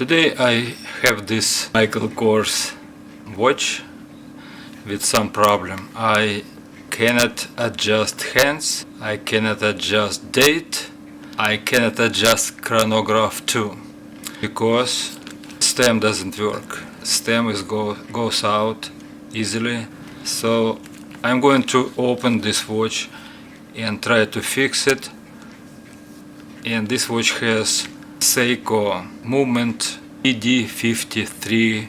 Today I have this Michael Kors watch with some problem. I cannot adjust hands, I cannot adjust date, I cannot adjust chronograph too, because stem doesn't work. Stem goes out easily. So I'm going to open this watch and try to fix it. And this watch has Seiko movement VD53B.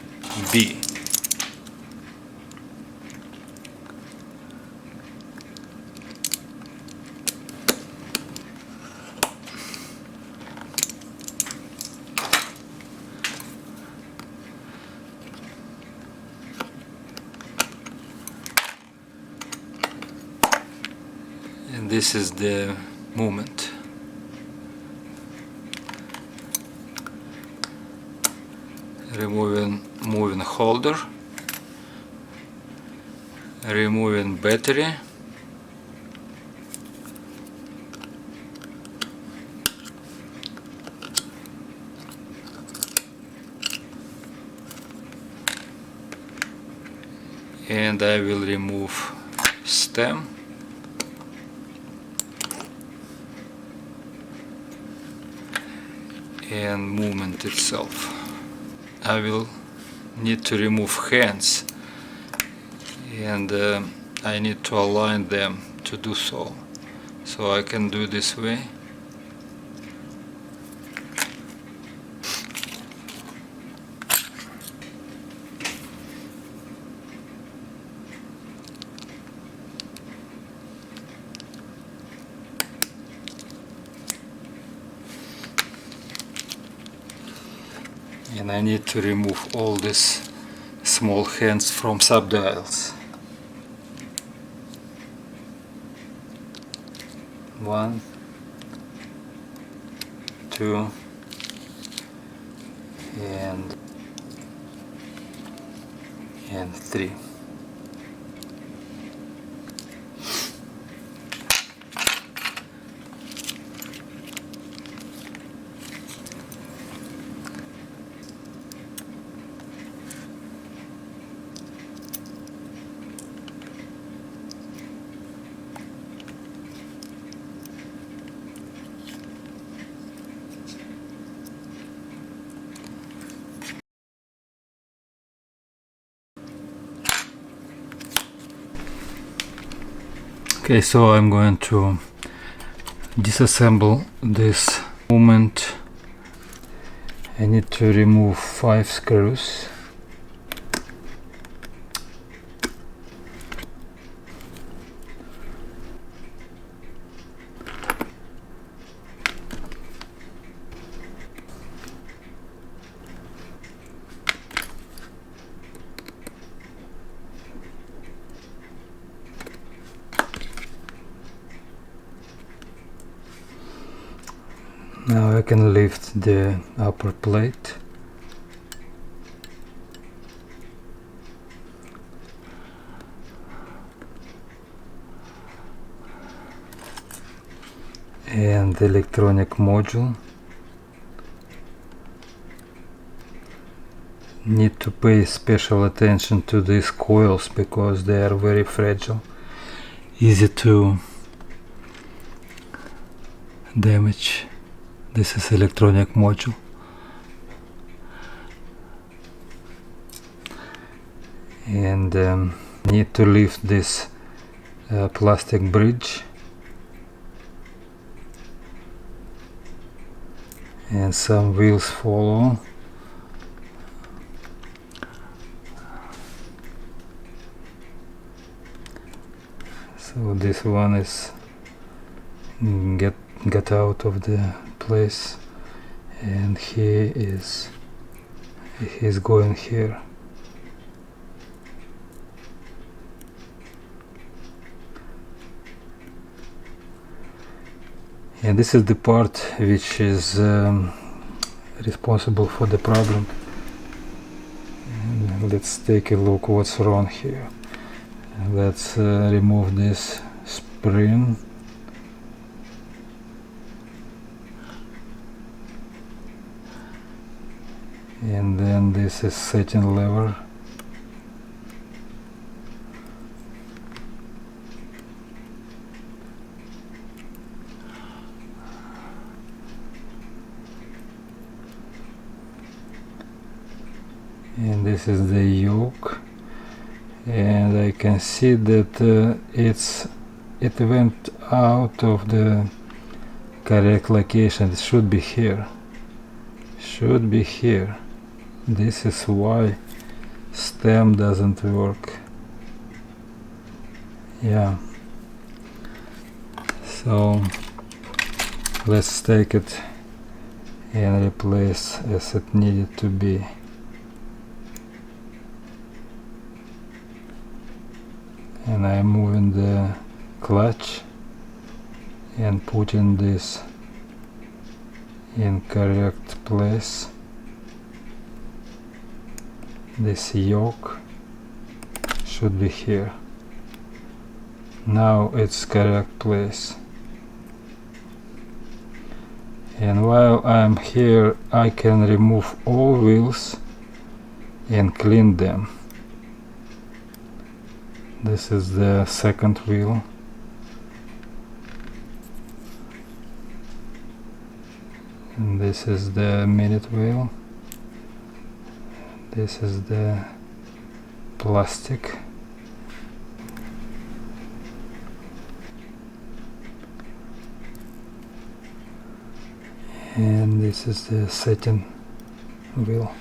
And this is the movement. Removing moving holder, removing battery, and I will remove stem. And movement itself. I will need to remove hands, and I need to align them to do so. So I can do this way. And I need to remove all these small hands from subdials. 1, 2, and 3. Okay, so I'm going to disassemble this movement. I need to remove 5 screws. Now I can lift the upper plate. And the electronic module. Need to pay special attention to these coils because they are very fragile, easy to damage. This is electronic module. And need to lift this plastic bridge, and some wheels follow. So this one is get out of the place, and he's going here. And this is the part which is responsible for the problem. And let's take a look what's wrong here. Let's remove this spring. and then this is setting lever. And this is the yoke, and I can see that it went out of the correct location. It should be here. Should be here. This is why stem doesn't work. Yeah. So let's take it and replace as it needed to be. And I'm moving the clutch and putting this in correct place. This yoke should be here. Now it's correct place. And while I'm here, I can remove all wheels and clean them. This is the second wheel. And this is the minute wheel. This is the plastic. And this is the setting wheel.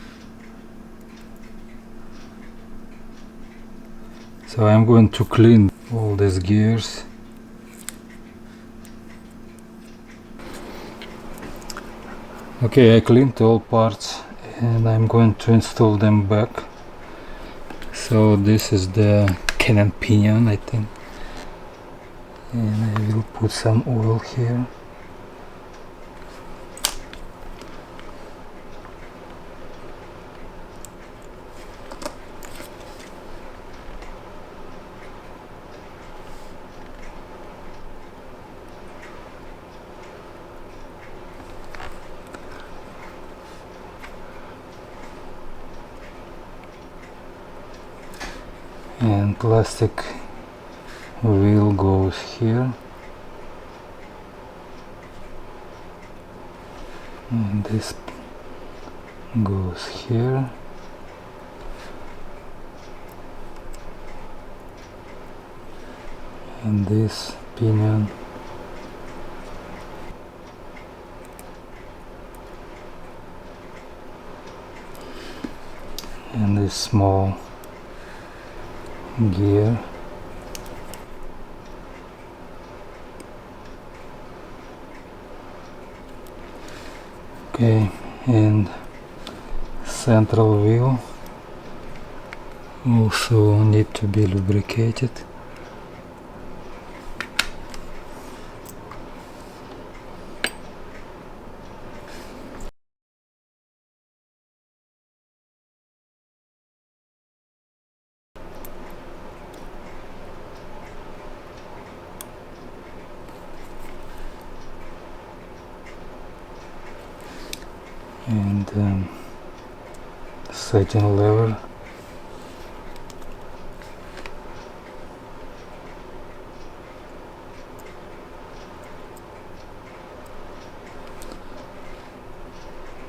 So I'm going to clean all these gears. Okay, I cleaned all parts and I'm going to install them back. So this is the cannon pinion, I think. And I will put some oil here. And plastic wheel goes here, and this goes here, and this pinion and this small gear. Okay, and central wheel also need to be lubricated. And setting lever.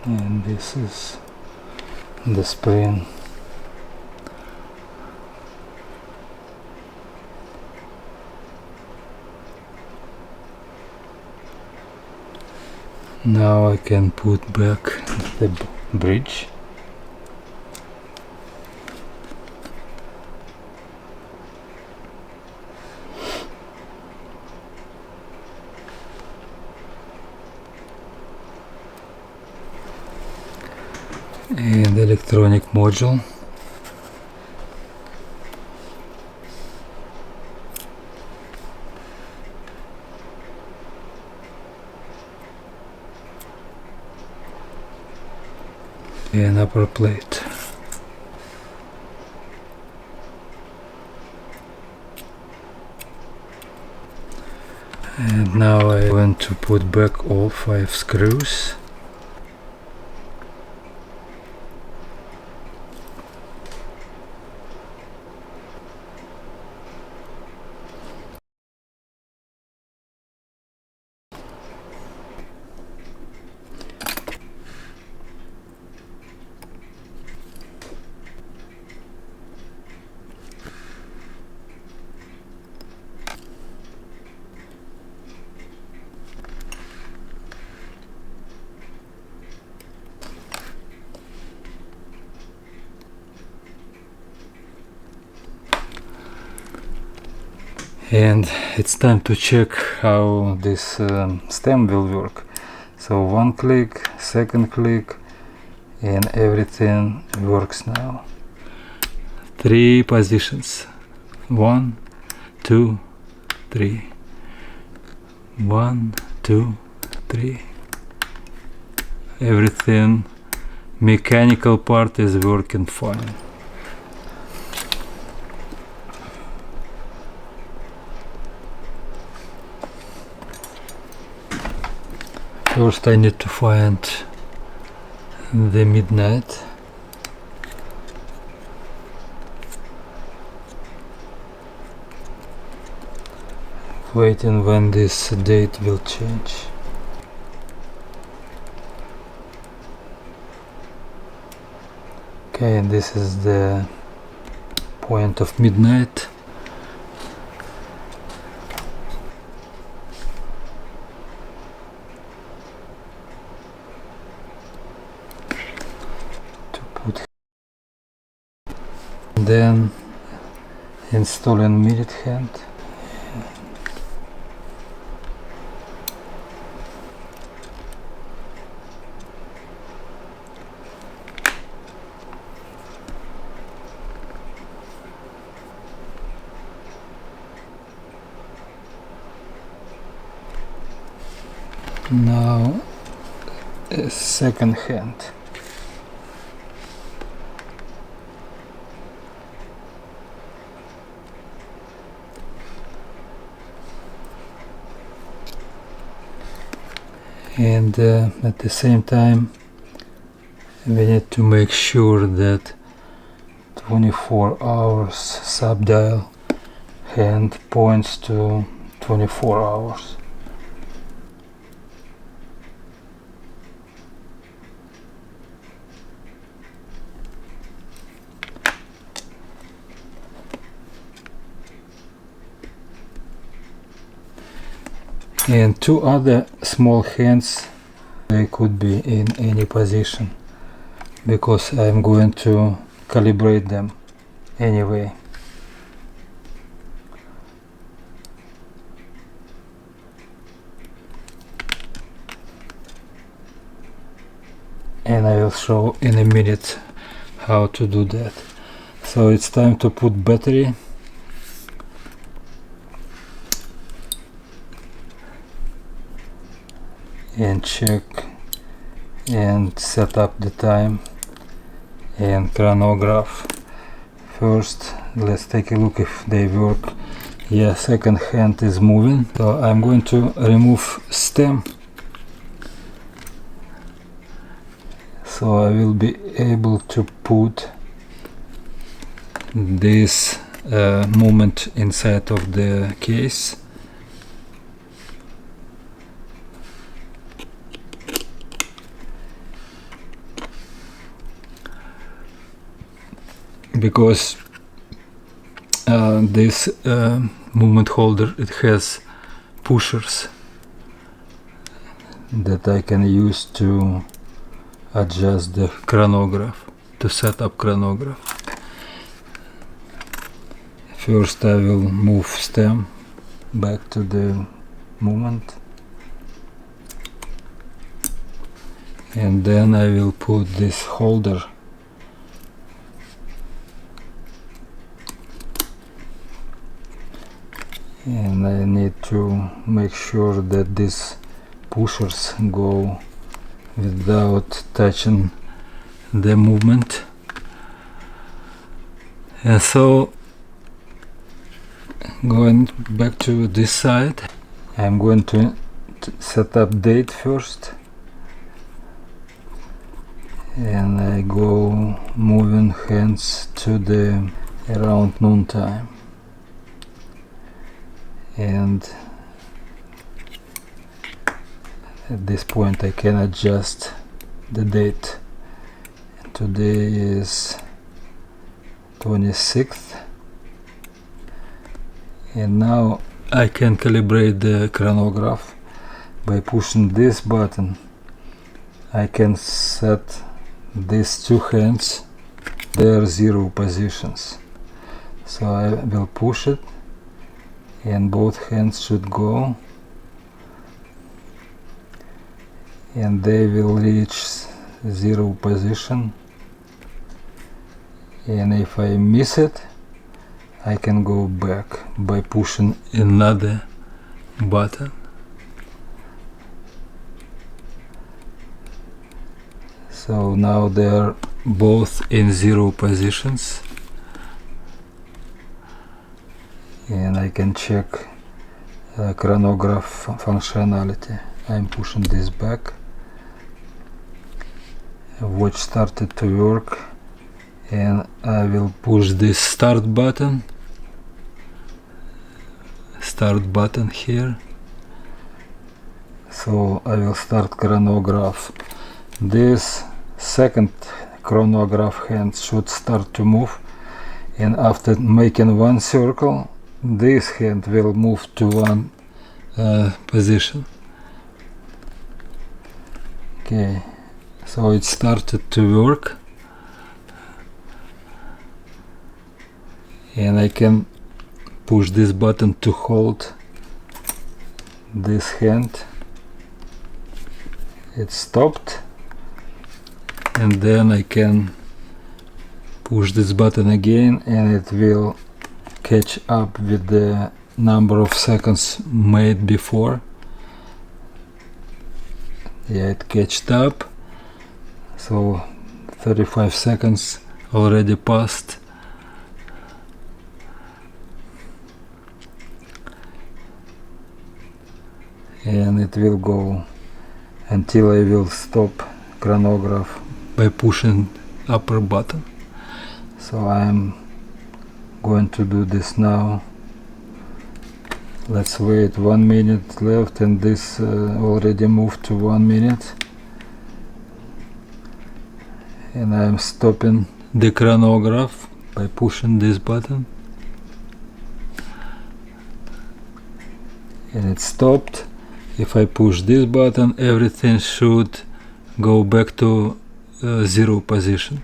And this is the spring. Now I can put back the bridge. And electronic module. And upper plate. And now I want to put back all 5 screws. And it's time to check how this stem will work. So one click, second click, and everything works now. 3 positions. 1, 2, 3. 1, 2, 3. Everything mechanical part is working fine. First I need to find the midnight. Waiting when this date will change. Okay, and this is the point of midnight. Then installing minute hand. Now a second hand. And at the same time we need to make sure that 24 hours subdial hand points to 24 hours. And 2 other small hands, they could be in any position because I'm going to calibrate them anyway. And I will show in a minute how to do that. So it's time to put battery. And check and set up the time and chronograph. First let's take a look if they work. Yeah, second hand is moving, so I'm going to remove stem so I will be able to put this movement inside of the case. Because this movement holder, it has pushers that I can use to adjust the chronograph, to set up chronograph. First I will move stem back to the movement, and then I will put this holder. And I need to make sure that these pushers go without touching the movement. And so, going back to this side, I'm going to set up date first. And I go moving hands to the around noon time. And at this point I can adjust the date. Today is 26th, and now I can calibrate the chronograph by pushing this button. I can set these 2 hands, their 0 positions, so I will push it and both hands should go, and they will reach 0 position, and if I miss it, I can go back by pushing another button. So now they are both in 0 positions, and I can check chronograph functionality. I'm pushing this back. Watch started to work, and I will push this start button here. So I will start chronograph. This second chronograph hand should start to move, and after making one circle, this hand will move to one position. Okay, so it started to work, and I can push this button to hold this hand. It stopped, and then I can push this button again, and it will catch up with the number of seconds made before. Yeah, it catched up, so 35 seconds already passed. And it will go until I will stop chronograph by pushing upper button. So I am going to do this now. Let's wait 1 minute left, and this already moved to 1 minute, and I am stopping the chronograph by pushing this button, and it stopped. If I push this button, everything should go back to 0 position.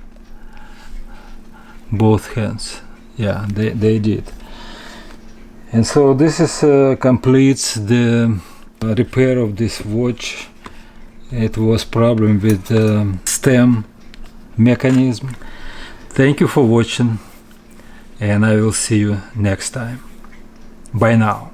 Both hands, yeah, they did. And so this is completes the repair of this watch. It was problem with the stem mechanism. Thank you for watching, and I will see you next time. Bye now.